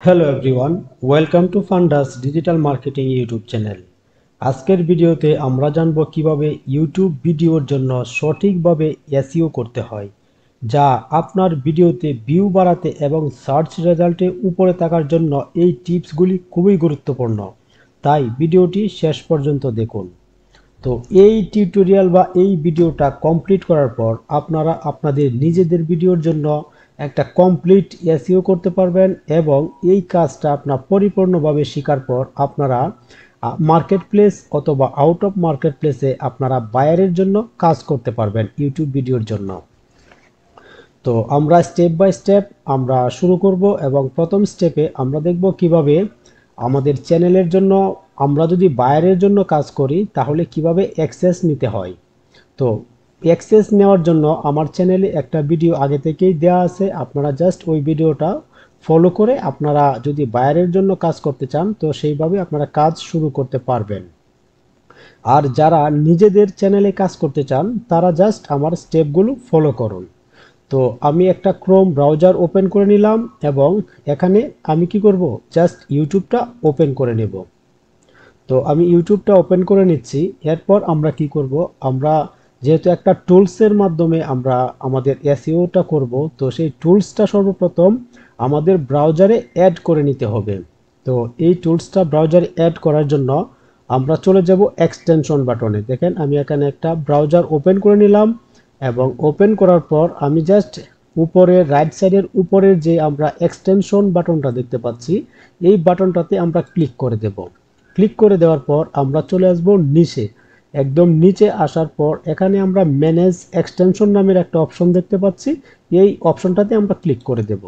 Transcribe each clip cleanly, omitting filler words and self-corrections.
Hello everyone, welcome to ফান্ডাস digital marketing YouTube channel. আজকের ভিডিওতে আমরা জানব কিভাবে ইউটিউব ভিডিওর জন্য সঠিকভাবে এসইও করতে হয়, যা আপনার ভিডিওতে ভিউ বাড়াতে এবং সার্চ রেজাল্টে উপরে থাকার জন্য এই টিপসগুলি খুবই গুরুত্বপূর্ণ। তাই ভিডিওটি শেষ পর্যন্ত দেখুন। তো এই টিউটোরিয়াল বা এই ভিডিওটা কমপ্লিট করার পর আপনারা আপনাদের নিজেদের ভিডিওর জন্য একটা কমপ্লিট এসইও করতে পারবেন এবং এই কাজটা আপনার পরিপূর্ণভাবে শেখার পর আপনারা মার্কেট প্লেস অথবা আউট অফ মার্কেট প্লেসে আপনারা বায়ারের জন্য কাজ করতে পারবেন ইউটিউব ভিডিওর জন্য। তো আমরা স্টেপ বাই স্টেপ আমরা শুরু করব এবং প্রথম স্টেপে আমরা দেখব কিভাবে আমাদের চ্যানেলের জন্য আমরা যদি বায়ারের জন্য কাজ করি তাহলে কিভাবে অ্যাক্সেস নিতে হয়। তো অ্যাক্সেস নেওয়ার জন্য আমার চ্যানেলে একটা ভিডিও আগে থেকেই দেওয়া আছে, আপনারা জাস্ট ওই ভিডিওটা ফলো করে আপনারা যদি বায়ারের জন্য কাজ করতে চান তো সেইভাবে আপনারা কাজ শুরু করতে পারবেন। আর যারা নিজেদের চ্যানেলে কাজ করতে চান তারা জাস্ট আমার স্টেপগুলো ফলো করুন। তো আমি একটা ক্রোম ব্রাউজার ওপেন করে নিলাম এবং এখানে আমি কি করব, জাস্ট ইউটিউবটা ওপেন করে নেব। তো আমি ইউটিউবটা ওপেন করে নিচ্ছি। এরপর আমরা কি করব, আমরা যেহেতু একটা টুলসের মাধ্যমে আমরা আমাদের এসইওটা করব, তো সেই টুলসটা সর্বপ্রথম আমাদের ব্রাউজারে অ্যাড করে নিতে হবে। তো এই টুলসটা ব্রাউজারে অ্যাড করার জন্য আমরা চলে যাব এক্সটেনশন বাটনে। দেখেন আমি এখানে একটা ব্রাউজার ওপেন করে নিলাম এবং ওপেন করার পর আমি জাস্ট উপরের রাইট সাইডের উপরের যে আমরা এক্সটেনশন বাটনটা দেখতে পাচ্ছি এই বাটনটাতে আমরা ক্লিক করে দেব। ক্লিক করে দেওয়ার পর আমরা চলে আসব নিচে, একদম নিচে আসার পর এখানে আমরা ম্যানেজ এক্সটেনশন নামের একটা অপশন দেখতে পাচ্ছি, এই অপশনটাতে আমরা ক্লিক করে দেব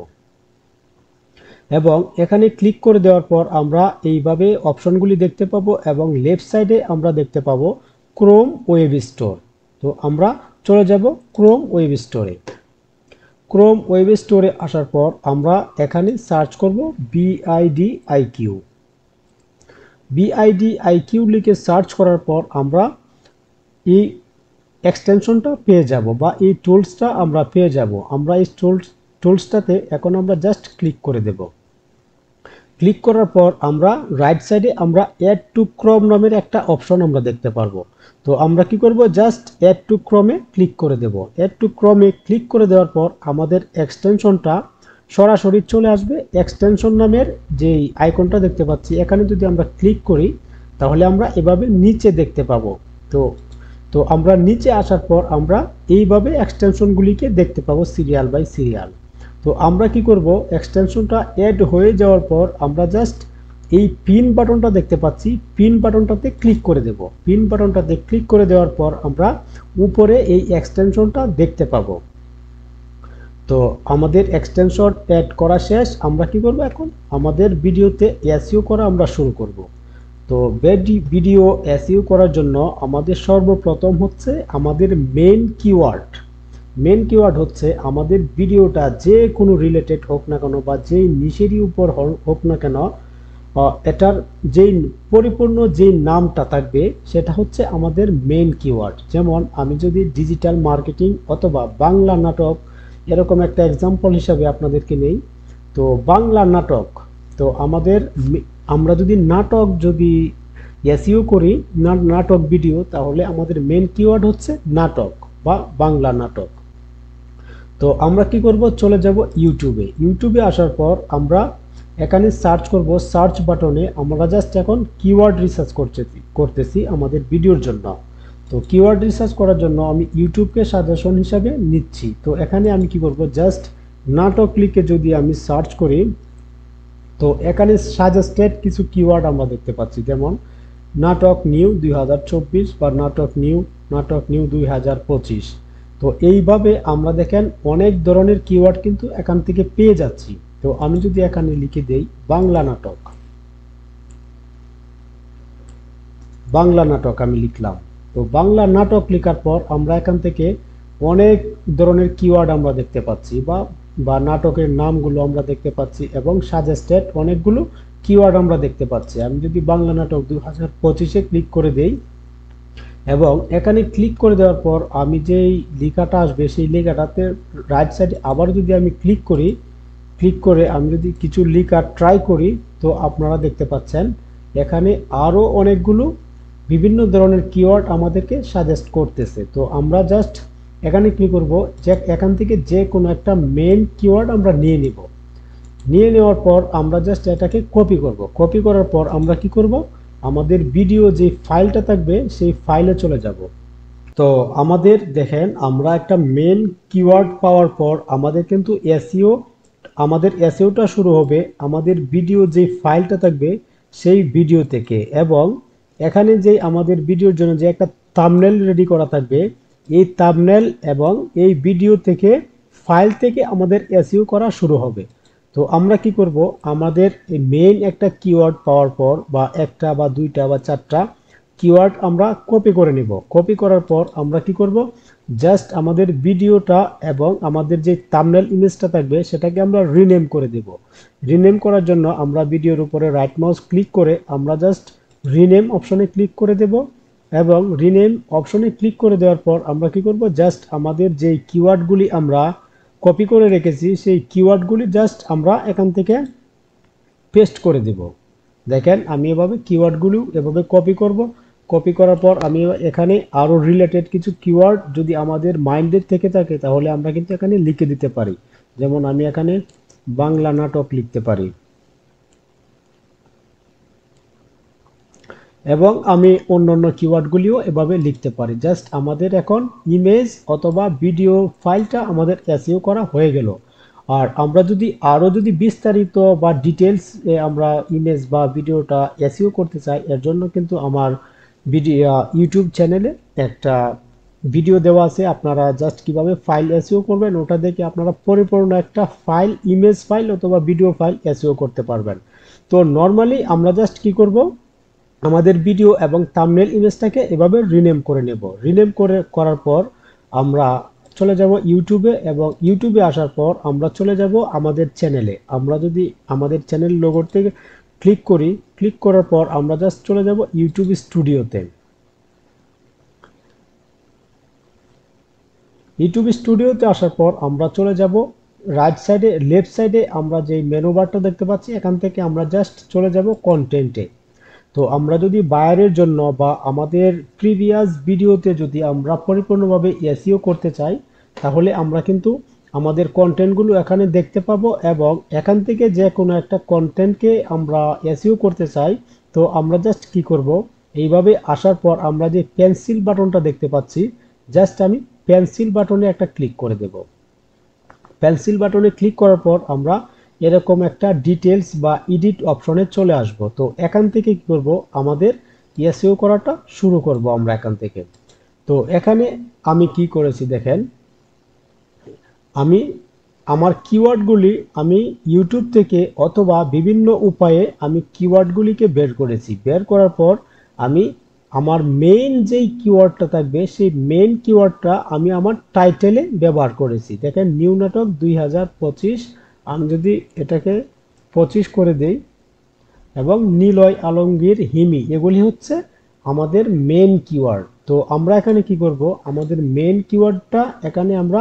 এবং এখানে ক্লিক করে দেওয়ার পর আমরা এইভাবে অপশনগুলি দেখতে পাবো এবং লেফট সাইডে আমরা দেখতে পাবো ক্রোম ওয়েব স্টোর। তো আমরা চলে যাব ক্রোম ওয়েব স্টোরে। ক্রোম ওয়েব স্টোরে আসার পর আমরা এখানে সার্চ করব বিআইডিআইকিউ। বিআইডিআইকিউ লিখে সার্চ করার পর আমরা এই এক্সটেনশনটা পেয়ে যাব বা এই টুলসটা আমরা পেয়ে যাব। আমরা এই টুলসটাতে এখন আমরা জাস্ট ক্লিক করে দেব। ক্লিক করার পর আমরা রাইট সাইডে আমরা অ্যাড টু ক্রোম নামের একটা অপশন আমরা দেখতে পারবো। তো আমরা কি করব, জাস্ট অ্যাড টু ক্রোমে ক্লিক করে দেব। অ্যাড টু ক্রোমে ক্লিক করে দেওয়ার পর আমাদের এক্সটেনশনটা সরাসরি চলে আসবে। এক্সটেনশন নামের যেই আইকনটা দেখতে পাচ্ছি এখানে যদি আমরা ক্লিক করি তাহলে আমরা এভাবে নিচে দেখতে পাবো। তো তো আমরা নিচে আসার পর আমরা এইভাবে এক্সটেনশনগুলিকে দেখতে পাবো সিরিয়াল বাই সিরিয়াল। তো আমরা কি করব, এক্সটেনশনটা অ্যাড হয়ে যাওয়ার পর আমরা জাস্ট এই পিন বাটনটা দেখতে পাচ্ছি, পিন বাটনটাতে ক্লিক করে দেব। পিন বাটনটাতে ক্লিক করে দেওয়ার পর আমরা উপরে এই এক্সটেনশনটা দেখতে পাবো। তো আমাদের এক্সটেনশন অ্যাড করা শেষ। আমরা কি করব, এখন আমাদের ভিডিওতে এসইও করা আমরা শুরু করব। তো ভিডিও এসইও করার জন্য আমাদের সর্বপ্রথম হচ্ছে আমাদের মেন কিওয়ার্ড হচ্ছে আমাদের ভিডিওটা যে কোনো রিলেটেড হোক না কেন বা যেই নিশেরই উপর হোক না কেন, এটার যেই পরিপূর্ণ যেই নামটা থাকবে সেটা হচ্ছে আমাদের মেন কিওয়ার্ড। যেমন আমি যদি ডিজিটাল মার্কেটিং অথবা বাংলা নাটক এরকম একটা এক্সাম্পল হিসাবে আপনাদেরকে নেই, তো বাংলা নাটক, তো আমরা যদি নাটক যদি এসইও করি নাটক ভিডিও, তাহলে আমাদের মেন কিওয়ার্ড হচ্ছে নাটক বা বাংলা নাটক। তো আমরা কি করব, চলে যাব ইউটিউবে আসার পর আমরা এখানে সার্চ করব। সার্চ বাটনে আমরা জাস্ট এখন কিওয়ার্ড রিসার্চ করতেছি আমাদের ভিডিওর জন্য। তো কিওয়ার্ড রিসার্চ করার জন্য আমি ইউটিউবকে সাজেশন হিসাবে নিচ্ছি। তো এখানে আমি কি করব, জাস্ট নাটক লিখে যদি আমি সার্চ করি তো এখানে সাজেস্টেড কিছু কিওয়ার্ড আমরা দেখতে পাচ্ছি, যেমন নাটক নিউ 2024 বা নাটক নিউ 2025। তো এইভাবে আমরা দেখেন অনেক ধরনের কিওয়ার্ড কিন্তু এখান থেকে পেয়ে যাচ্ছি। তো আমি যদি এখানে লিখে দেই বাংলা নাটক আমি লিখলাম। তো বাংলা নাটক লেখার পর আমরা এখান থেকে অনেক ধরনের কিওয়ার্ড আমরা দেখতে পাচ্ছি বা বা নাটকের নামগুলো আমরা দেখতে পাচ্ছি এবং সাজেস্টেড অনেকগুলো কিওয়ার্ড আমরা দেখতে পাচ্ছি। আমি যদি বাংলা নাটক 2025-এ ক্লিক করে দেই এবং এখানে ক্লিক করে দেওয়ার পর আমি যেই লেখাটা আসবে সেই লেখাটাতে রাইট সাইডে আবার যদি আমি ক্লিক করি ক্লিক করে আমি যদি কিছু লেখা ট্রাই করি, তো আপনারা দেখতে পাচ্ছেন এখানে আরও অনেকগুলো বিভিন্ন ধরনের কিওয়ার্ড আমাদেরকে সাজেস্ট করতেছে। তো আমরা জাস্ট এখানে ক্লিক করব, যে এখান থেকে যে কোনো একটা মেন কিওয়ার্ড আমরা নিয়ে নিব। নিয়ে নেওয়ার পর আমরা জাস্ট এটাকে কপি করব। কপি করার পর আমরা কি করব, আমাদের ভিডিও যে ফাইলটা থাকবে সেই ফাইলে চলে যাব। তো আমাদের দেখেন আমরা একটা মেন কিওয়ার্ড পাওয়ার পর আমাদের কিন্তু আমাদের এসইওটা শুরু হবে আমাদের ভিডিও যে ফাইলটা থাকবে সেই ভিডিও থেকে, এবং এখানে যে আমাদের ভিডিওর জন্য যে একটা থাম্বনেল রেডি করা থাকবে, এই থাম্বনেল এবং এই ভিডিও থেকে ফাইল থেকে আমাদের এসইও করা শুরু হবে। তো আমরা কি করব, আমাদের এই মেইন একটা কিওয়ার্ড পাওয়ার পর বা একটা বা দুইটা বা চারটা কিওয়ার্ড আমরা কপি করে নিব। কপি করার পর আমরা কি করব, জাস্ট আমাদের ভিডিওটা এবং আমাদের যে থাম্বনেল ইমেজটা থাকবে সেটাকে আমরা রিনেম করে দেব। রিনেম করার জন্য আমরা ভিডিওর উপরে রাইট মাউস ক্লিক করে আমরা জাস্ট রিনেম অপশনে ক্লিক করে দেব, এবং রিনেম অপশনে ক্লিক করে দেওয়ার পর আমরা কি করব, জাস্ট আমাদের যে কিওয়ার্ডগুলি আমরা কপি করে রেখেছি সেই কিওয়ার্ডগুলি জাস্ট আমরা এখান থেকে পেস্ট করে দেব। দেখেন আমি এভাবে কিওয়ার্ডগুলো এভাবে কপি করব। কপি করার পর আমি এখানে আরও রিলেটেড কিছু কিওয়ার্ড যদি আমাদের মাইন্ডের থেকে থাকে তাহলে আমরা কিন্তু এখানে লিখে দিতে পারি। যেমন আমি এখানে বাংলা নাটক লিখতে পারি, এবং আমি অন্যান্য কিওয়ার্ডগুলিও এভাবে লিখতে পারি। জাস্ট আমাদের এখন ইমেজ অথবা ভিডিও ফাইলটা আমাদের এসইও করা হয়ে গেল। আর আমরা যদি আরও যদি বিস্তারিত বা ডিটেলস আমরা ইমেজ বা ভিডিওটা এসইও করতে চাই, এর জন্য কিন্তু আমার ইউটিউব চ্যানেলে একটা ভিডিও দেওয়া আছে। আপনারা জাস্ট কিভাবে ফাইল এসইও করবেন ওটা দেখে আপনারা পরিপূর্ণ একটা ফাইল, ইমেজ ফাইল অথবা ভিডিও ফাইল এসইও করতে পারবেন। তো নর্মালি আমরা জাস্ট কি করব, আমাদের ভিডিও এবং থাম্বনেল ইমেজটাকে এভাবে রিনেম করে নেব। রিনেম করার পর আমরা চলে যাব ইউটিউবে, এবং ইউটিউবে আসার পর আমরা চলে যাব আমাদের চ্যানেলে। আমরা যদি আমাদের চ্যানেল লোগোর থেকে ক্লিক করি, ক্লিক করার পর আমরা জাস্ট চলে যাব ইউটিউব স্টুডিওতে। ইউটিউব স্টুডিওতে আসার পর আমরা চলে যাব রাইট সাইডে, লেফট সাইডে আমরা যে মেনু বারটা দেখতে পাচ্ছি এখান থেকে আমরা জাস্ট চলে যাব কন্টেন্টে। তো আমরা যদি বাইরের জন্য বা আমাদের প্রিভিয়াস ভিডিওতে যদি আমরা পরিপূর্ণভাবে এসইও করতে চাই, তাহলে আমরা কিন্তু আমাদের কন্টেন্টগুলো এখানে দেখতে পাবো, এবং এখান থেকে যে কোনো একটা কন্টেন্টকে আমরা এসইও করতে চাই, তো আমরা জাস্ট কি করব, এইভাবে আসার পর আমরা যে পেন্সিল বাটনটা দেখতে পাচ্ছি, জাস্ট আমি পেন্সিল বাটনে একটা ক্লিক করে দেব। পেন্সিল বাটনে ক্লিক করার পর আমরা এরকম একটা ডিটেলস বা এডিট অপশনে চলে আসব। তো এখান থেকে কি করব, আমাদের এসইও করাটা শুরু করব আমরা এখান থেকে। তো এখানে আমি কি করেছি দেখেন, আমি আমার কিওয়ার্ডগুলি আমি ইউটিউব থেকে অথবা বিভিন্ন উপায়ে আমি কিওয়ার্ডগুলিকে বের করেছি। বের করার পর আমি আমার মেইন যেই কিওয়ার্ডটা থাকবে সেই মেইন কিওয়ার্ডটা আমি আমার টাইটেলে ব্যবহার করেছি। দেখেন নিউ নাটক 2025, আমি যদি এটাকে 25 করে দেই, এবং নিলয় আলমগীর হিমি, এগুলি হচ্ছে আমাদের মেন কিওয়ার্ড। তো আমরা এখানে কি করব, আমাদের মেন কিওয়ার্ডটা এখানে আমরা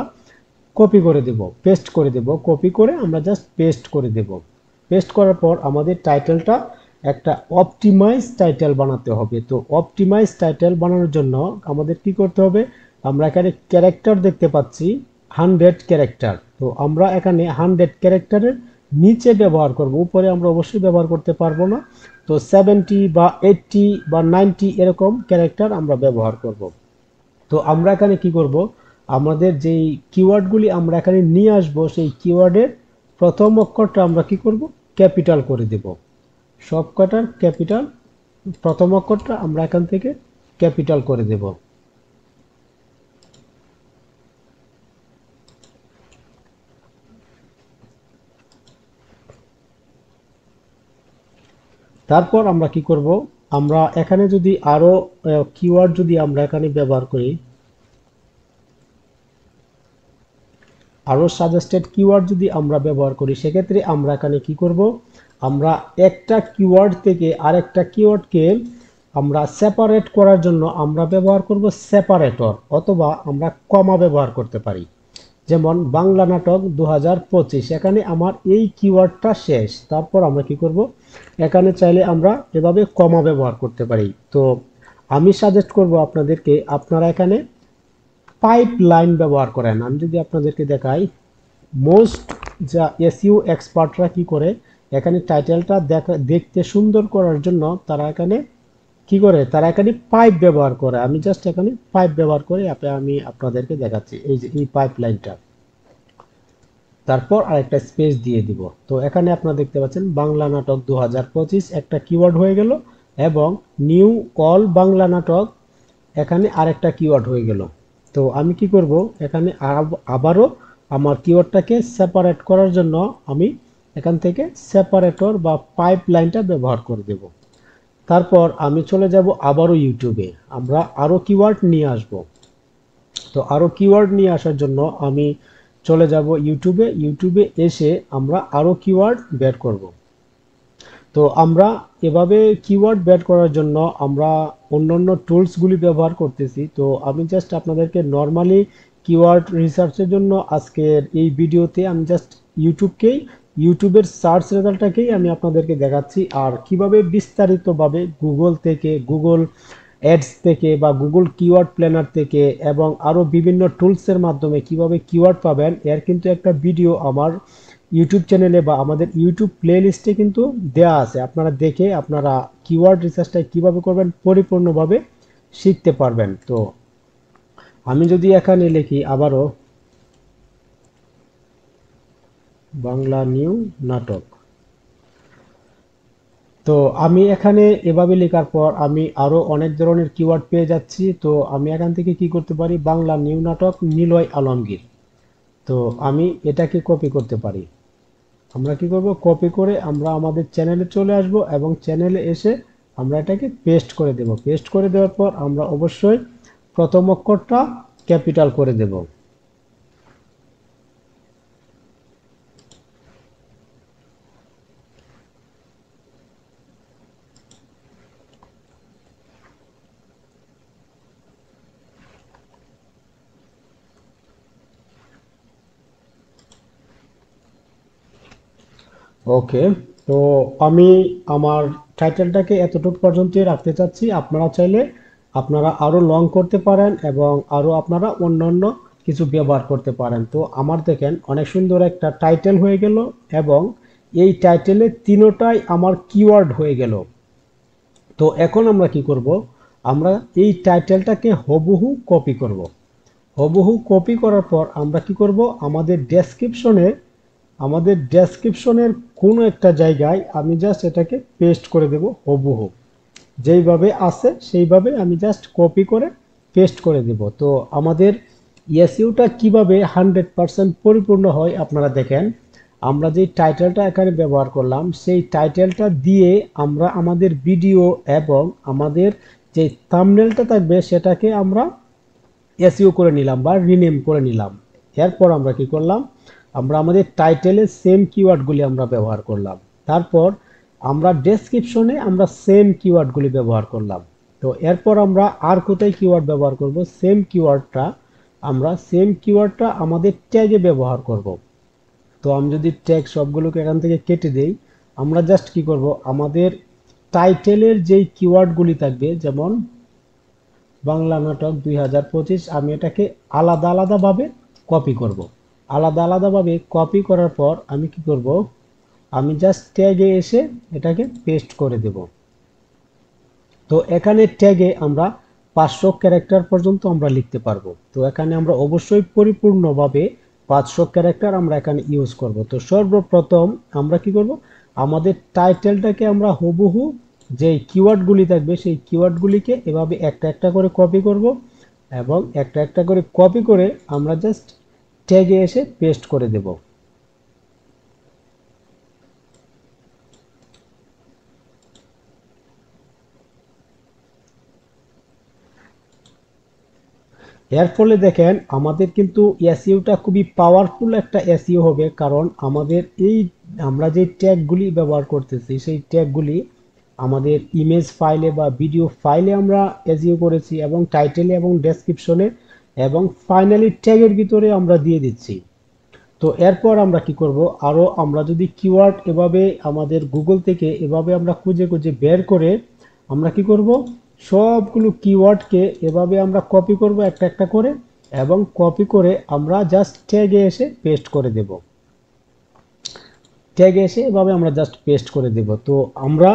কপি করে দেব, পেস্ট করে দেব। কপি করে আমরা জাস্ট পেস্ট করে দেব। পেস্ট করার পর আমাদের টাইটেলটা একটা অপটিমাইজ টাইটেল বানাতে হবে। তো অপটিমাইজ টাইটেল বানানোর জন্য আমাদের কি করতে হবে, আমরা এখানে ক্যারেক্টার দেখতে পাচ্ছি 100 ক্যারেক্টার। তো আমরা এখানে 100 ক্যারেক্টারের নিচে ব্যবহার করব, উপরে আমরা অবশ্যই ব্যবহার করতে পারবো না। তো 70 বা 80 বা 90 এরকম ক্যারেক্টার আমরা ব্যবহার করব। তো আমরা এখানে কি করব, আমাদের যেই কিওয়ার্ডগুলি আমরা এখানে নিয়ে আসব সেই কিওয়ার্ডের প্রথম অক্ষরটা আমরা কি করব, ক্যাপিটাল করে দেব। সবকটার ক্যাপিটাল, প্রথম অক্ষরটা আমরা এখান থেকে ক্যাপিটাল করে দেব। তারপর আমরা কি করব, আমরা এখানে যদি আরো কিওয়ার্ড যদি আমরা এখানে ব্যবহার করি, আরো সাজেস্টেড কিওয়ার্ড যদি আমরা ব্যবহার করি, সেক্ষেত্রে আমরা এখানে কি করব, আমরা একটা কিওয়ার্ড থেকে আরেকটা কিওয়ার্ডকে আমরা সেপারেট করার জন্য আমরা ব্যবহার করব সেপারেটর, অথবা আমরা কমা ব্যবহার করতে পারি। যেমন বাংলা নাটক 2025, এখানে আমার এই কিওয়ার্ডটা শেষ। তারপর আমরা কি করব, এখানে চাইলে আমরা এভাবে কমা ব্যবহার করতে পারি। তো আমি সাজেস্ট করব আপনাদেরকে, আপনারা এখানে পাইপ লাইন ব্যবহার করেন। আমি যদি আপনাদেরকে দেখাই, মোস্ট যা এসইও এক্সপার্টরা কি করে, এখানে টাইটেলটা দেখতে সুন্দর করার জন্য তারা এখানে কি করে, তারা এখানে পাইপ ব্যবহার করে। আমি জাস্ট এখানে পাইপ ব্যবহার করে আমি আপনাদেরকে দেখাচ্ছি। এই যে এই পাইপ লাইনটা, তারপর আরেকটা স্পেস দিয়ে দিব। তো এখানে আপনারা দেখতে পাচ্ছেন বাংলা নাটক 2025 একটা কিওয়ার্ড হয়ে গেল, এবং নিউ অল বাংলা নাটক এখানে আরেকটা কিওয়ার্ড হয়ে গেল। তো আমি কি করব, এখানে আবারও আমার কিওয়ার্ডটাকে সেপারেট করার জন্য আমি এখান থেকে সেপারেটর বা পাইপ লাইনটা ব্যবহার করে দেব। তারপর আমি চলে যাব আবারও ইউটিউবে, আমরা আরও কিওয়ার্ড নিয়ে আসব। তো আরও কিওয়ার্ড নিয়ে আসার জন্য আমি চলে যাব ইউটিউবে এসে আমরা আরও কিওয়ার্ড বের করব। তো আমরা এভাবে কিওয়ার্ড বের করার জন্য আমরা অন্যান্য টুলসগুলি ব্যবহার করতেছি। তো আমি জাস্ট আপনাদেরকে নর্মালি কিওয়ার্ড রিসার্চের জন্য আজকের এই ভিডিওতে আমি জাস্ট ইউটিউবের সার্চ রেজাল্টটাকেই আমি আপনাদেরকে দেখাচ্ছি, আর কিভাবে বিস্তারিতভাবে গুগল থেকে, গুগল অ্যাডস থেকে বা গুগল কিওয়ার্ড প্ল্যানার থেকে এবং আরও বিভিন্ন টুলসের মাধ্যমে কিভাবে কিওয়ার্ড পাবেন, এর কিন্তু একটা ভিডিও আমার ইউটিউব চ্যানেলে বা আমাদের ইউটিউব প্লে লিস্টে কিন্তু দেওয়া আছে। আপনারা দেখে আপনারা কিওয়ার্ড রিসার্চটা কিভাবে করবেন পরিপূর্ণভাবে শিখতে পারবেন। তো আমি যদি এখানে লিখি আবারও বাংলা নিউ নাটক, তো আমি এখানে এভাবে লেখার পর আমি আরো অনেক ধরনের কিওয়ার্ড পেয়ে যাচ্ছি। তো আমি এখান থেকে কি করতে পারি, বাংলা নিউ নাটক নিলয় আলমগীর, তো আমি এটাকে কপি করতে পারি। আমরা কি করব, কপি করে আমরা আমাদের চ্যানেলে চলে আসব এবং চ্যানেলে এসে আমরা এটাকে পেস্ট করে দেব। পেস্ট করে দেওয়ার পর আমরা অবশ্যই প্রথম অক্ষরটা ক্যাপিটাল করে দেব। ওকে, তো আমি আমার টাইটেলটাকে এতটুকু পর্যন্তই রাখতে চাচ্ছি। আপনারা চাইলে আপনারা আরো লং করতে পারেন এবং আরো আপনারা অন্যান্য কিছু ব্যবহার করতে পারেন। তো আমার দেখেন অনেক সুন্দর একটা টাইটেল হয়ে গেল, এবং এই টাইটেলে তিনোটাই আমার কিওয়ার্ড হয়ে গেল। তো এখন আমরা কি করব, আমরা এই টাইটেলটাকে হুবহু কপি করব। হুবহু কপি করার পর আমরা কি করব, আমাদের ডেসক্রিপশনের কোনো একটা জায়গায় আমি জাস্ট এটাকে পেস্ট করে দেব। হুবহু যেইভাবে আছে সেইভাবে আমি জাস্ট কপি করে পেস্ট করে দেব। তো আমাদের এসইওটা কিভাবে 100% পরিপূর্ণ হয় আপনারা দেখেন, আমরা যে টাইটেলটা এখানে ব্যবহার করলাম সেই টাইটেলটা দিয়ে আমরা আমাদের ভিডিও এবং আমাদের যে থাম্বনেলটা থাকবে সেটাকে আমরা এসইও করে নিলাম বা রিনেম করে নিলাম। এরপর আমরা কি করলাম, আমরা আমাদের টাইটেলে সেম কিওয়ার্ডগুলি আমরা ব্যবহার করলাম। তারপর আমরা ডেসক্রিপশনে আমরা সেম কিওয়ার্ডগুলি ব্যবহার করলাম। তো এরপর আমরা আর কোথায় কিওয়ার্ড ব্যবহার করব, সেম কিওয়ার্ডটা আমাদের ট্যাগে ব্যবহার করব। তো আমি যদি ট্যাগ সবগুলোকে এখান থেকে কেটে দেই, আমরা জাস্ট কি করব, আমাদের টাইটেলের যেই কিওয়ার্ডগুলি থাকবে, যেমন বাংলা নাটক 2025, আমি এটাকে আলাদা আলাদাভাবে কপি করব। আলাদা আলাদাভাবে কপি করার পর আমি কি করব, আমি জাস্ট ট্যাগে এসে এটাকে পেস্ট করে দেব। তো এখানে ট্যাগে আমরা 500 ক্যারেক্টার পর্যন্ত আমরা লিখতে পারবো। তো এখানে আমরা অবশ্যই পরিপূর্ণভাবে 500 ক্যারেক্টার আমরা এখানে ইউজ করব। তো সর্বপ্রথম আমরা কি করব, আমাদের টাইটেলটাকে আমরা হুবহু যে কিওয়ার্ডগুলি থাকবে সেই কিওয়ার্ডগুলিকে এভাবে একটা একটা করে কপি করব, এবং একটা একটা করে কপি করে আমরা জাস্ট ট্যাগে এসে পেস্ট করে দেব। এর ফলে দেখেন আমাদের কিন্তু এসইওটা খুবই পাওয়ারফুল একটা এসইও হবে, কারণ আমরা যে ট্যাগগুলি ব্যবহার করতেছি সেই ট্যাগগুলি আমাদের ইমেজ ফাইলে বা ভিডিও ফাইলে আমরা এসইও করেছি, এবং টাইটেলে এবং ডেসক্রিপশনে এবং ফাইনালি ট্যাগের ভিতরে আমরা দিয়ে দিচ্ছি। তো এরপর আমরা কি করব, আরো আমরা যদি কিওয়ার্ড এভাবে আমাদের গুগল থেকে এভাবে আমরা খুঁজে খুঁজে বের করে আমরা কি করব, সবগুলো কিওয়ার্ডকে এভাবে আমরা কপি করব একটা একটা করে, এবং কপি করে আমরা জাস্ট ট্যাগে এসে পেস্ট করে দেব। ট্যাগে এসে এভাবে আমরা জাস্ট পেস্ট করে দেব। তো আমরা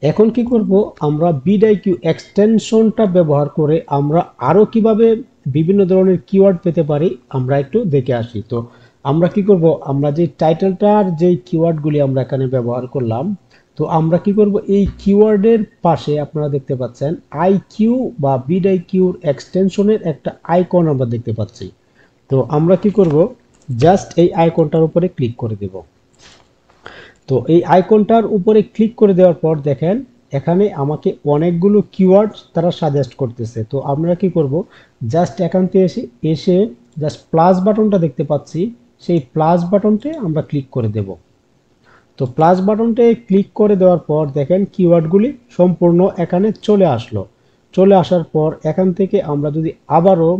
এখন কি করব, আমরা vidIQ এক্সটেনশনটা ব্যবহার করে আমরা আরো কিভাবে বিভিন্ন ধরনের কিওয়ার্ড পেতে পারি আমরা একটু দেখে আসি। তো আমরা কি করব, আমরা যে টাইটেলটার যে কিওয়ার্ডগুলি আমরা এখানে ব্যবহার করলাম, তো আমরা কি করব, এই কিওয়ার্ডের পাশে আপনারা দেখতে পাচ্ছেন আইকিউ বা vidIQর এক্সটেনশনের একটা আইকন আমরা দেখতে পাচ্ছি। তো আমরা কি করব, জাস্ট এই আইকনটার উপরে ক্লিক করে দেব। তো এই আইকনটার উপরে ক্লিক করে দেওয়ার পর দেখেন এখানে আমাকে অনেকগুলো কিওয়ার্ড তারা সাজেস্ট করতেছে। তো আমরা কি করব, জাস্ট এখান থেকে এসে জাস্ট প্লাস বাটনটা দেখতে পাচ্ছি, সেই প্লাস বাটনতে আমরা ক্লিক করে দেব। তো প্লাস বাটনতে ক্লিক করে দেওয়ার পর দেখেন কিওয়ার্ডগুলি সম্পূর্ণ এখানে চলে আসলো। চলে আসার পর এখান থেকে আমরা যদি আবারও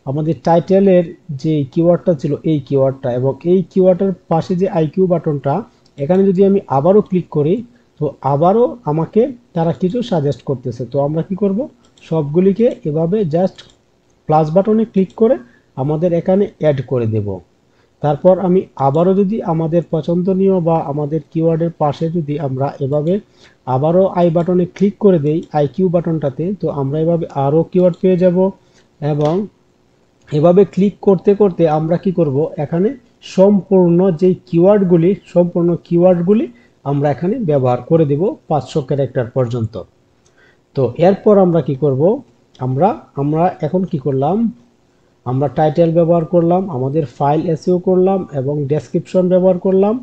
আমাদের টাইটেলের যে কিওয়ার্ডটা ছিল এই কিওয়ার্ডটা এবং এই কিওয়ার্ডের পাশে যে আইকিউ বাটনটা, এখানে যদি আমি আবারও ক্লিক করি, তো আবারও আমাকে তারা কিছু সাজেস্ট করতেছে। তো আমরা কি করব, সবগুলিকে এভাবে জাস্ট প্লাস বাটনে ক্লিক করে আমাদের এখানে অ্যাড করে দেব। তারপর আমি আবারও যদি আমাদের পছন্দনীয় বা আমাদের কিওয়ার্ডের পাশে যদি আমরা এভাবে আবারও আই বাটনে ক্লিক করে দেই, আইকিউ বাটনটাতে, তো আমরা এভাবে আরও কিওয়ার্ড পেয়ে যাব। এবং এভাবে ক্লিক করতে করতে আমরা কি করব, এখানে সম্পূর্ণ কিওয়ার্ডগুলি আমরা এখানে ব্যবহার করে দেব 500 ক্যারেক্টার পর্যন্ত। তো এরপর আমরা কি করব, আমরা এখন কি করলাম, আমরা টাইটেল ব্যবহার করলাম, আমাদের ফাইল এসইও করলাম এবং ডেসক্রিপশন ব্যবহার করলাম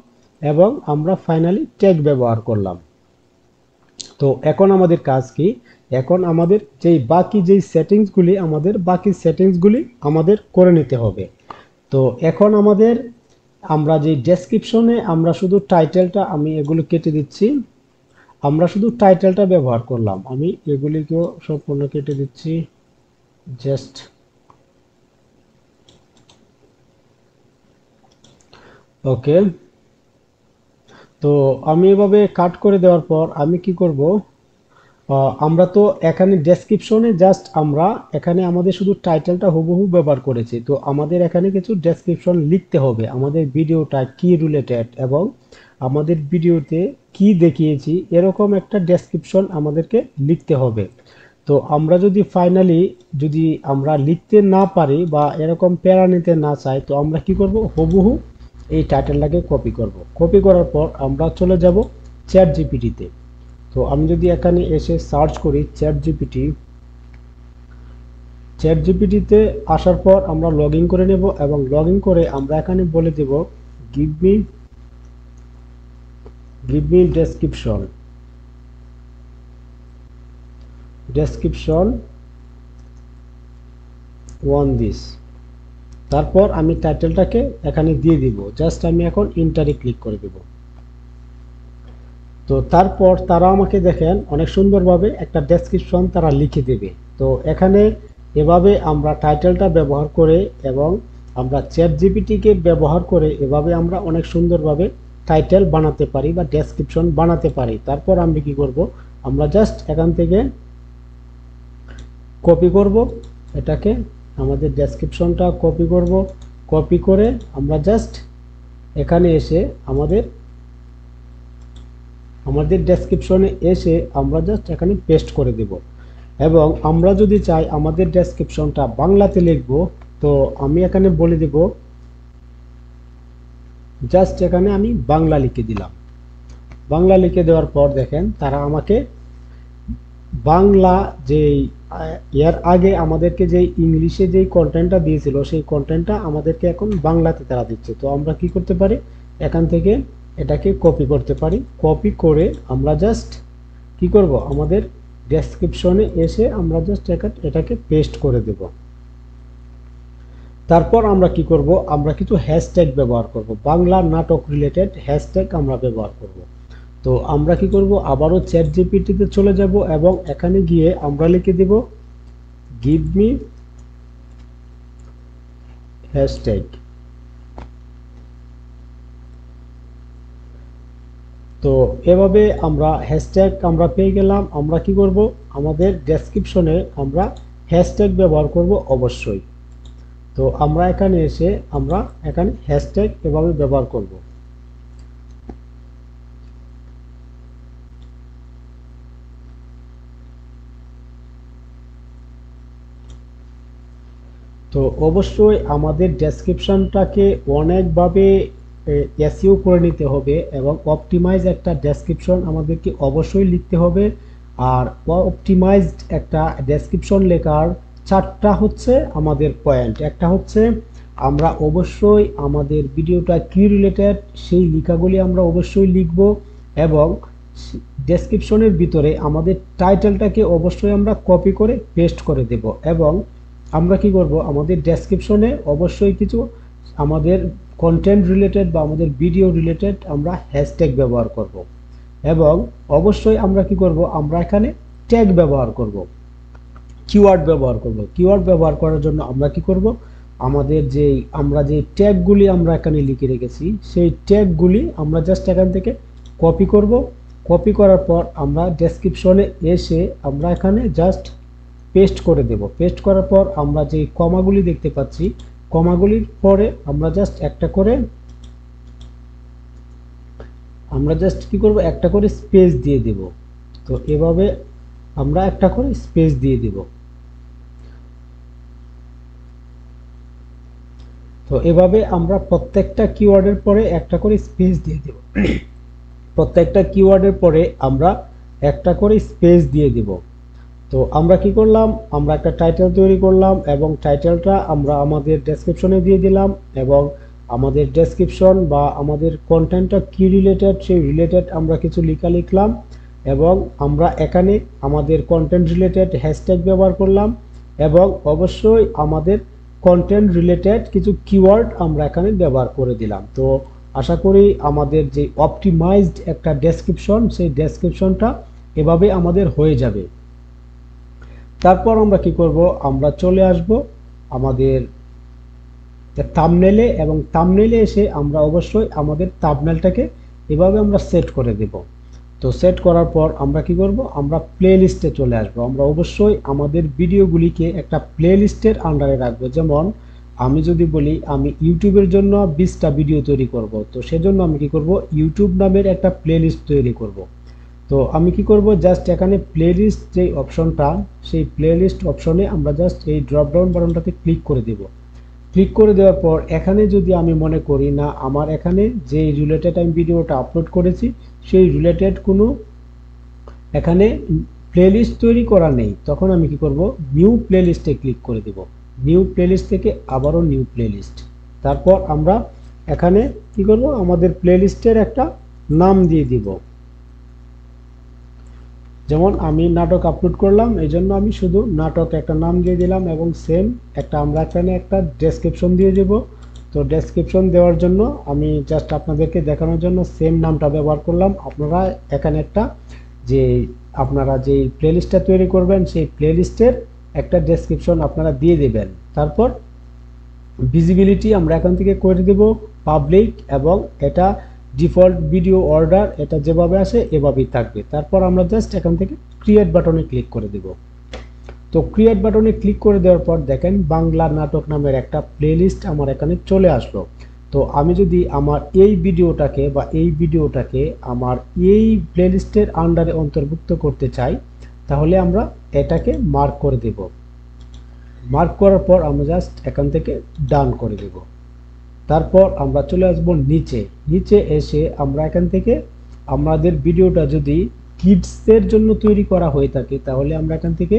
এবং আমরা ফাইনালি ট্যাগ ব্যবহার করলাম। তো এখন আমাদের কাজ কি, এখন আমাদের বাকি সেটিংসগুলি আমাদের করে নিতে হবে। তো এখন আমরা যে ডেসক্রিপশনে আমরা শুধু টাইটেলটা, আমি এগুলো কেটে দিচ্ছি, আমরা শুধু টাইটেলটা ব্যবহার করলাম, আমি এগুলিকেও সম্পূর্ণ কেটে দিচ্ছি জাস্ট। ওকে, তো আমি এভাবে কাট করে দেওয়ার পর আমি কি করব, আমরা তো এখানে ডেসক্রিপশনে জাস্ট আমরা এখানে আমাদের শুধু টাইটেলটা হুবহু ব্যবহার করেছি। তো আমাদের এখানে কিছু ডেসক্রিপশন লিখতে হবে, আমাদের ভিডিওটা কি রিলেটেড এবং আমাদের ভিডিওতে কি দেখিয়েছি এরকম একটা ডেসক্রিপশন আমাদেরকে লিখতে হবে। তো আমরা যদি ফাইনালি আমরা লিখতে না পারি বা এরকম প্যারা নিতে না চাই, তো আমরা কি করব, হুবহু এই টাইটেলটাকে কপি করব। কপি করার পর আমরা চলে যাব চ্যাট জিপিটিতে। তো আমি যদি এখানে এসে সার্চ করি চ্যাট জিপিটিতে আসার পর আমরা লগ ইন করে নেব এবং লগ ইন করে আমরা এখানে বলে দেব give me description on this. তারপর আমি টাইটেলটাকে এখানে দিয়ে দিব, জাস্ট আমি এখন ইন্টারে ক্লিক করে দেব। তো তারপর তারা আমাকে দেখেন অনেক সুন্দরভাবে একটা ডেসক্রিপশন তারা লিখে দেবে। তো এখানে এভাবে আমরা টাইটেলটা ব্যবহার করে এবং আমরা চ্যাট জিপিটিকে ব্যবহার করে এভাবে আমরা অনেক সুন্দরভাবে টাইটেল বানাতে পারি বা ডেসক্রিপশন বানাতে পারি। তারপর আমি কি করব, আমরা জাস্ট এখান থেকে কপি করব, এটাকে আমাদের ডেসক্রিপশনটা কপি করে আমরা জাস্ট এখানে এসে আমাদের ডেসক্রিপশনে এসে আমরা জাস্ট এখানে পেস্ট করে দেব। এবং আমরা যদি চাই আমাদের ডেসক্রিপশনটা বাংলাতে লিখব, তো আমি এখানে বলে দেব, জাস্ট এখানে আমি বাংলা লিখে দিলাম। বাংলা লিখে দেওয়ার পর দেখেন তারা আমাকে বাংলা এর আগে আমাদেরকে যে ইংলিশে যেই কন্টেন্টটা দিয়েছিল সেই কন্টেন্টটা আমাদেরকে এখন বাংলাতে তারা দিচ্ছে। তো আমরা কি করতে পারি, এখান থেকে এটাকে কপি করতে পারি। কপি করে আমরা জাস্ট কি করব, আমাদের ডেসক্রিপশনে এসে আমরা জাস্ট এটাকে পেস্ট করে দেব। তারপর আমরা কি করব, আমরা কিছু হ্যাশট্যাগ ব্যবহার করব, বাংলা নাটক রিলেটেড হ্যাশট্যাগ আমরা ব্যবহার করব। তো আমরা কি করব, আবারও চ্যাট জিপিটিতে চলে যাব এবং এখানে গিয়ে আমরা লিখে দেব গিভ মি হ্যাশট্যাগ। তো এভাবে আমরা হ্যাশট্যাগ আমরা পেয়ে গেলাম। আমরা কি করব, আমাদের ডেসক্রিপশনে আমরা হ্যাশট্যাগ ব্যবহার করব অবশ্যই। তো আমরা এখানে এসে আমরা এখানে হ্যাশট্যাগ এভাবে ব্যবহার করব। তো অবশ্যই আমাদের ডেসক্রিপশনটাকে অনেকভাবে এসইও করে নিতে হবে এবং অপটিমাইজ একটা ডেসক্রিপশন আমাদেরকে অবশ্যই লিখতে হবে। আর অপটিমাইজড একটা ডেসক্রিপশন লেখার চারটা হচ্ছে আমাদের পয়েন্ট। একটা হচ্ছে আমরা অবশ্যই আমাদের ভিডিওটা কি রিলেটেড সেই লেখাগুলি আমরা অবশ্যই লিখব এবং ডেসক্রিপশনের ভিতরে আমাদের টাইটেলটাকে অবশ্যই আমরা কপি করে পেস্ট করে দেব এবং আমরা কি করব, আমাদের ডেসক্রিপশনে অবশ্যই কিছু আমাদের কন্টেন্ট রিলেটেড বা আমাদের ভিডিও রিলেটেড আমরা হ্যাশট্যাগ ব্যবহার করব এবং অবশ্যই আমরা কি করব, আমরা এখানে ট্যাগ ব্যবহার করব, কিওয়ার্ড ব্যবহার করব। কিওয়ার্ড ব্যবহার করার জন্য আমরা কি করব, আমাদের যে আমরা যে ট্যাগগুলি আমরা এখানে লিখে রেখেছি সেই ট্যাগগুলি আমরা জাস্ট এখান থেকে কপি করব। কপি করার পর আমরা ডেসক্রিপশনে এসে আমরা এখানে জাস্ট পেস্ট করে দেব। পেস্ট করার পর আমরা যে কমাগুলি দেখতে পাচ্ছি, কমাগুলির পরে আমরা জাস্ট একটা করে কি করব, একটা করে স্পেস দিয়ে দেব। তো এভাবে আমরা একটা করে স্পেস দিয়ে দেব। তো এভাবে আমরা প্রত্যেকটা কিওয়ার্ডের পরে একটা করে স্পেস দিয়ে দেব। প্রত্যেকটা কিওয়ার্ডের পরে আমরা একটা করে স্পেস দিয়ে দেব। তো আমরা কি করলাম, আমরা একটা টাইটেল তৈরি করলাম এবং টাইটেলটা আমরা আমাদের ডেসক্রিপশনে দিয়ে দিলাম এবং আমাদের ডেসক্রিপশন বা আমাদের কন্টেন্টটা কি রিলেটেড সেই রিলেটেড আমরা কিছু লেখা লিখলাম এবং আমরা এখানে আমাদের কন্টেন্ট রিলেটেড হ্যাশট্যাগ ব্যবহার করলাম এবং অবশ্যই আমাদের কন্টেন্ট রিলেটেড কিছু কিওয়ার্ড আমরা এখানে ব্যবহার করে দিলাম। তো আশা করি আমাদের যে অপটিমাইজড একটা ডেসক্রিপশন সেই ডেসক্রিপশনটা এভাবে আমাদের হয়ে যাবে। তারপর আমরা কি করব, আমরা চলে আসব আমাদের থাম্বনেলে এবং থাম্বনেলে এসে আমরা অবশ্যই আমাদের থাম্বনেলটাকে এভাবে আমরা সেট করে দেব। তো সেট করার পর আমরা কি করব, আমরা প্লে লিস্টে চলে আসব। আমরা অবশ্যই আমাদের ভিডিওগুলিকে একটা প্লে লিস্টের আন্ডারে রাখবো। যেমন আমি যদি বলি আমি ইউটিউবের জন্য 20টা ভিডিও তৈরি করব, তো সেজন্য আমি কি করব, ইউটিউব নামের একটা প্লে লিস্ট তৈরি করব। তো আমি কি করব, জাস্ট এখানে প্লেলিস্ট যে অপশনটা সেই প্লেলিস্ট অপশনে আমরা জাস্ট এই ড্রপ ডাউন বাটনটাতে ক্লিক করে দেব। ক্লিক করে দেওয়ার পর এখানে যদি আমি মনে করি না আমার এখানে যে রিলেটেড আমি ভিডিওটা আপলোড করেছি সেই রিলেটেড কোনো এখানে প্লেলিস্ট তৈরি করা নেই, তখন আমি কি করব, নিউ প্লেলিস্টে ক্লিক করে দেব। নিউ প্লেলিস্ট থেকে আবারও নিউ প্লেলিস্ট। তারপর আমরা এখানে কি করব, আমাদের প্লেলিস্টের একটা নাম দিয়ে দিব। যেমন আমি নাটক আপলোড করলাম, এই জন্য আমি শুধু নাটক একটা নাম দিয়ে দিলাম এবং সেম একটা আমরা এখানে একটা ডেসক্রিপশন দিয়ে দেব। তো ডেসক্রিপশন দেওয়ার জন্য আমি জাস্ট আপনাদেরকে দেখানোর জন্য সেম নামটা ব্যবহার করলাম। আপনারা এখানে একটা যে আপনারা যে প্লেলিস্টটা তৈরি করবেন সেই প্লেলিস্টের একটা ডেসক্রিপশন আপনারা দিয়ে দেবেন। তারপর ভিজিবিলিটি আমরা এখান থেকে করে দেব পাবলিক এবং এটা ডিফল্ট ভিডিও অর্ডার এটা যেভাবে আসে এভাবেই থাকবে। তারপর আমরা জাস্ট এখান থেকে ক্রিয়েট বাটনে ক্লিক করে দেব। তো ক্রিয়েট বাটনে ক্লিক করে দেওয়ার পর দেখেন বাংলা নাটক নামের একটা প্লেলিস্ট আমার এখানে চলে আসলো। তো আমি যদি আমার এই ভিডিওটাকে আমার এই প্লেলিস্টের আন্ডারে অন্তর্ভুক্ত করতে চাই তাহলে আমরা এটাকে মার্ক করে দেব। মার্ক করার পর আমরা জাস্ট এখান থেকে ডান করে দেব। তারপর আমরা চলে আসব নিচে এসে আমরা এখান থেকে আমাদের ভিডিওটা যদি কিডসের জন্য তৈরি করা হয়ে থাকে তাহলে আমরা এখান থেকে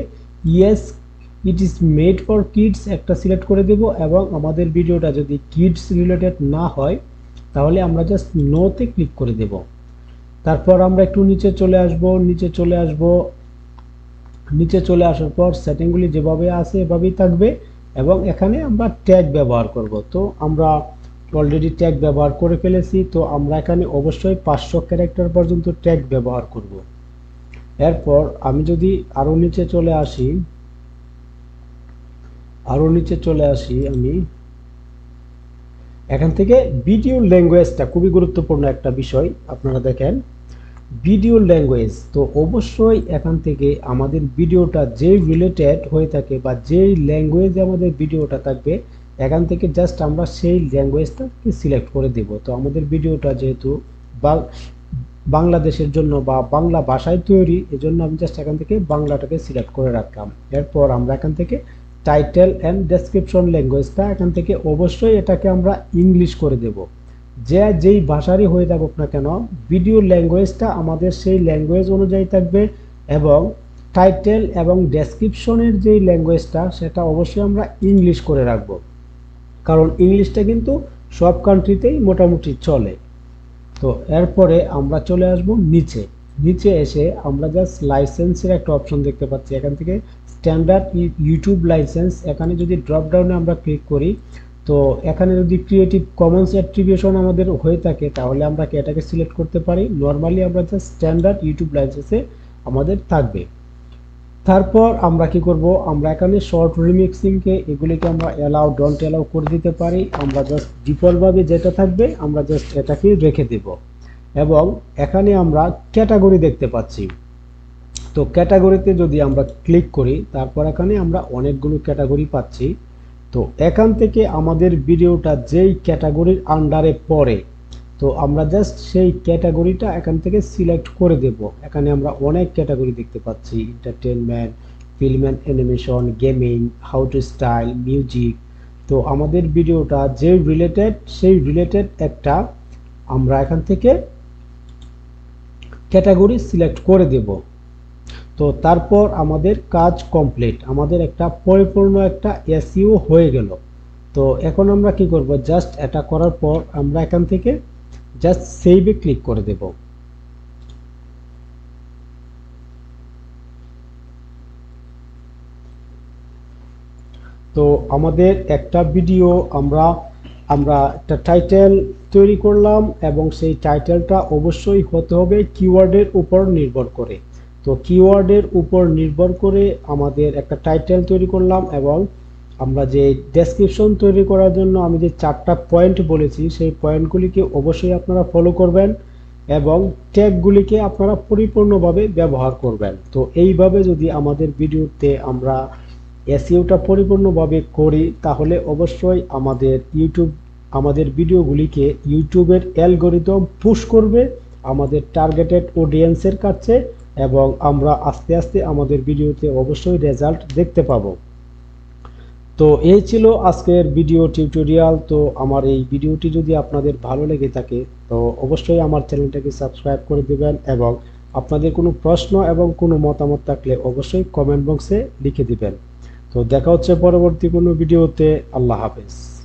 yes it is made for kids একটা সিলেক্ট করে দেব এবং আমাদের ভিডিওটা যদি কিডস রিলেটেড না হয় তাহলে আমরা জাস্ট নোতে ক্লিক করে দেব। তারপর আমরা একটু নিচে চলে আসার পর সেটিংগুলি যেভাবে আছে এভাবেই থাকবে এবং এখানে আমরা ট্যাগ ব্যবহার করব। তো আমরা অলরেডি ট্যাগ ব্যবহার করে ফেলেছি, তো আমরা এখানে অবশ্যই 500 ক্যারেক্টার পর্যন্ত ট্যাগ ব্যবহার করব। এরপর আমি যদি আরো নিচে চলে আসি আমি এখান থেকে ভিডিও ল্যাঙ্গুয়েজটা খুবই গুরুত্বপূর্ণ একটা বিষয়। আপনারা দেখেন ভিডিও ল্যাঙ্গুয়েজ, তো অবশ্যই এখান থেকে আমাদের ভিডিওটা যে রিলেটেড হয়ে থাকে বা যেই ল্যাঙ্গুয়েজে আমাদের ভিডিওটা থাকবে, এখান থেকে জাস্ট আমরা সেই ল্যাঙ্গুয়েজটাকে সিলেক্ট করে দেব। তো আমাদের ভিডিওটা যেহেতু বাংলাদেশের জন্য বা বাংলা ভাষায় তৈরি, এজন্য আমি জাস্ট এখান থেকে বাংলাটাকে সিলেক্ট করে রাখলাম। এরপর আমরা এখান থেকে টাইটেল অ্যান্ড ডেসক্রিপশন ল্যাঙ্গুয়েজটা এখান থেকে অবশ্যই এটাকে আমরা ইংলিশ করে দেব। যেই ভাষারই হয়ে থাকুক না কেন, ভিডিও ল্যাঙ্গুয়েজটা আমাদের সেই ল্যাঙ্গুয়েজ অনুযায়ী থাকবে, এবং টাইটেল এবং ডেসক্রিপশনের যেই ল্যাঙ্গুয়েজটা সেটা অবশ্যই আমরা ইংলিশ করে রাখব, কারণ ইংলিশটা কিন্তু সব কান্ট্রিতেই মোটামুটি চলে। তো এরপরে আমরা চলে আসব নিচে। নিচে এসে আমরা জাস্ট লাইসেন্সের একটা অপশন দেখতে পাচ্ছি, এখান থেকে স্ট্যান্ডার্ড ইউটিউব লাইসেন্স, এখানে যদি ড্রপ ডাউনে আমরা ক্লিক করি, তো এখানে যদি ক্রিয়েটিভ কমন্স অ্যাট্রিবিউশন আমাদের হয়ে থাকে তাহলে আমরা এটাকে সিলেক্ট করতে পারি। নর্মালি আমরা জাস্ট স্ট্যান্ডার্ড ইউটিউব লাইসেন্সে আমাদের থাকবে। তারপর আমরা কি করব, আমরা এখানে শর্ট রিমিক্সিংকে এগুলিকে আমরা অ্যালাউ ডোন্ট অ্যালাউ করে দিতে পারি। আমরা জাস্ট ডিফল্টভাবে যেটা থাকবে আমরা জাস্ট এটাকে রেখে দেব। এবং এখানে আমরা ক্যাটাগরি দেখতে পাচ্ছি, তো ক্যাটাগরিতে যদি আমরা ক্লিক করি, তারপর এখানে আমরা অনেকগুলো ক্যাটাগরি পাচ্ছি। তো এখান থেকে আমাদের ভিডিওটা যেই ক্যাটাগরির আন্ডারে পড়ে, তো আমরা জাস্ট সেই ক্যাটাগরিটা এখান থেকে সিলেক্ট করে দেব। এখানে আমরা অনেক ক্যাটাগরি দেখতে পাচ্ছি, entertainment, film and animation, gaming, how to style, music. তো আমাদের ভিডিওটা যে রিলেটেড সেই রিলেটেড একটা আমরা এখান থেকে ক্যাটাগরি সিলেক্ট করে দেব। তো তারপর আমাদের কাজ কমপ্লিট, আমাদের একটা পরিপূর্ণ একটা এসইও হয়ে গেল। তো এখন আমরা কি করব, জাস্ট এটা করার পর আমরা এখান থেকে জাস্ট সেভে ক্লিক করে দেব। তো আমাদের একটা ভিডিও আমরা আমরা একটা টাইটেল তৈরি করলাম, এবং সেই টাইটেলটা অবশ্যই হতে হবে কিওয়ার্ডের উপর নির্ভর করে। তো কিওয়ার্ডের উপর নির্ভর করে আমাদের একটা টাইটেল তৈরি করলাম, এবং আমরা যে ডেসক্রিপশন তৈরি করার জন্য আমি যে 4টা পয়েন্ট বলেছি সেই পয়েন্টগুলিকে অবশ্যই আপনারা ফলো করবেন, এবং ট্যাগগুলিকে আপনারা পরিপূর্ণভাবে ব্যবহার করবেন। তো এইভাবে যদি আমাদের ভিডিওতে আমরা এসইওটা পরিপূর্ণভাবে করি, তাহলে অবশ্যই আমাদের ভিডিওগুলিকে ইউটিউবের অ্যালগরিদম পুশ করবে আমাদের টার্গেটেড অডিয়েন্সের কাছে, এবং আমরা আস্তে আস্তে আমাদের ভিডিওতে অবশ্যই রেজাল্ট দেখতে পাবো। তো এই ছিল আজকের ভিডিও টিউটোরিয়াল। তো আমার এই ভিডিওটি যদি আপনাদের ভালো লেগে থাকে, তো অবশ্যই আমার চ্যানেলটাকে সাবস্ক্রাইব করে দেবেন, এবং আপনাদের কোনো প্রশ্ন এবং কোনো মতামত থাকলে অবশ্যই কমেন্ট বক্সে লিখে দিবেন। তো দেখা হচ্ছে পরবর্তী কোনো ভিডিওতে। আল্লাহ হাফেজ।